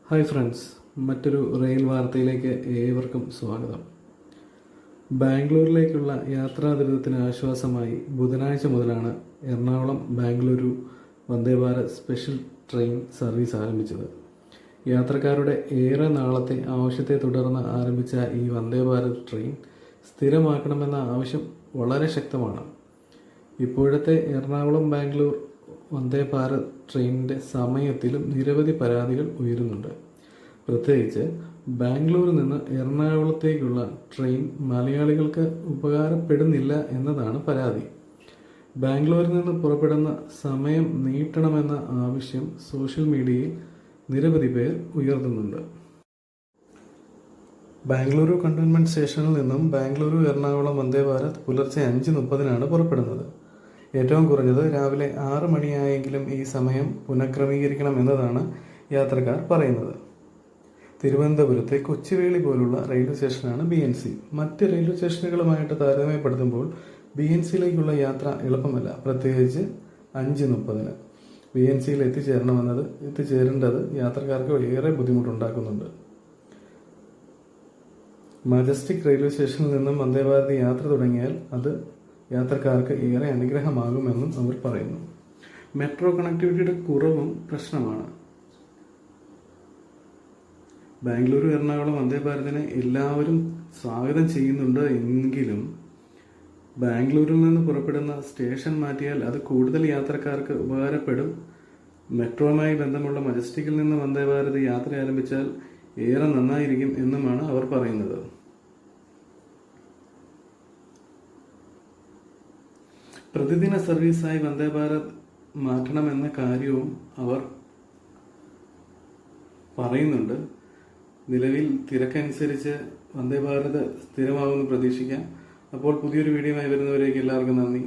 Hi friends, മറ്റൊരു rail വാർത്തയിലേക്ക് ഏവർക്കും സ്വാഗതം. ബാംഗ്ലൂരിലേക്കുള്ള യാത്രാ ദുരിതത്തിന് ആശ്വാസമായി ബുധനാഴ്ച മുതലാണ് Ernakulam Bengaluru Vande Bharat special train service ആരംഭിച്ചത്. യാത്രക്കാരുടെ ഏറെ നാളത്തെ ആവശ്യത്തെ തുടർന്ന് ആരംഭിച്ച ഈ വന്ദേ ഭാരത് ട്രെയിൻ സ്ഥിരമാക്കണമെന്ന ആവശ്യം വളരെ ശക്തമാണ്. ഇപ്പോഴത്തെ എറണാകുളം ബാംഗ്ലൂർ വന്ദേ ഭാരത് ട്രെയിനിൻ്റെ സമയത്തിലും നിരവധി പരാതികൾ ഉയരുന്നുണ്ട്. പ്രത്യേകിച്ച് ബാംഗ്ലൂരിൽ നിന്ന് എറണാകുളത്തേക്കുള്ള ട്രെയിൻ മലയാളികൾക്ക് ഉപകാരപ്പെടുന്നില്ല എന്നതാണ് പരാതി. ബാംഗ്ലൂരിൽ നിന്ന് പുറപ്പെടുന്ന സമയം നീട്ടണമെന്ന ആവശ്യം സോഷ്യൽ മീഡിയയിൽ നിരവധി പേർ ഉയർത്തുന്നുണ്ട്. ബാംഗ്ലൂരു കണ്ടോൺമെൻറ് സ്റ്റേഷനിൽ നിന്നും ബാംഗ്ലൂരു എറണാകുളം വന്ദേ ഭാരത് പുലർച്ചെ 5:30 പുറപ്പെടുന്നത്. ഏറ്റവും കുറഞ്ഞത് രാവിലെ 6 മണിയായെങ്കിലും ഈ സമയം പുനഃക്രമീകരിക്കണം എന്നതാണ് യാത്രക്കാർ പറയുന്നത്. തിരുവനന്തപുരത്തെ കൊച്ചുവേളി പോലുള്ള റെയിൽവേ സ്റ്റേഷനാണ് BNC. മറ്റ് റെയിൽവേ സ്റ്റേഷനുകളുമായിട്ട് താരതമ്യപ്പെടുത്തുമ്പോൾ BNCയിലേക്കുള്ള യാത്ര എളുപ്പമല്ല. പ്രത്യേകിച്ച് 5:30 BNCയിൽ എത്തിച്ചേരേണ്ടത് യാത്രക്കാർക്ക് ഏറെ ബുദ്ധിമുട്ടുണ്ടാക്കുന്നുണ്ട്. മജസ്റ്റിക് റെയിൽവേ സ്റ്റേഷനിൽ നിന്നും വന്ദേ ഭാരത് യാത്ര തുടങ്ങിയാൽ അത് യാത്രക്കാർക്ക് ഏറെ അനുഗ്രഹമാകുമെന്നും അവർ പറയുന്നു. മെട്രോ കണക്ടിവിറ്റിയുടെ കുറവും പ്രശ്നമാണ്. ബാംഗ്ലൂരു എറണാകുളം വന്ദേ ഭാരതിനെ എല്ലാവരും സ്വാഗതം ചെയ്യുന്നുണ്ട് എങ്കിലും ബാംഗ്ലൂരിൽ നിന്ന് പുറപ്പെടുന്ന സ്റ്റേഷൻ മാറ്റിയാൽ അത് കൂടുതൽ യാത്രക്കാർക്ക് ഉപകാരപ്പെടും. മെട്രോയുമായി ബന്ധമുള്ള മജസ്റ്റിക്കിൽ നിന്ന് വന്ദേ ഭാരത് യാത്ര ആരംഭിച്ചാൽ ഏറെ നന്നായിരിക്കും എന്നുമാണ് അവർ പറയുന്നത്. പ്രതിദിന സർവീസായി വന്ദേ ഭാരത് മാറ്റണമെന്ന കാര്യവും അവർ പറയുന്നുണ്ട്. നിലവിൽ തിരക്കനുസരിച്ച് വന്ദേ ഭാരത് സ്ഥിരമാകുമെന്ന് പ്രതീക്ഷിക്കാം. അപ്പോൾ പുതിയൊരു വീഡിയോയുമായി വരുന്നവരേക്ക് എല്ലാവർക്കും നന്ദി.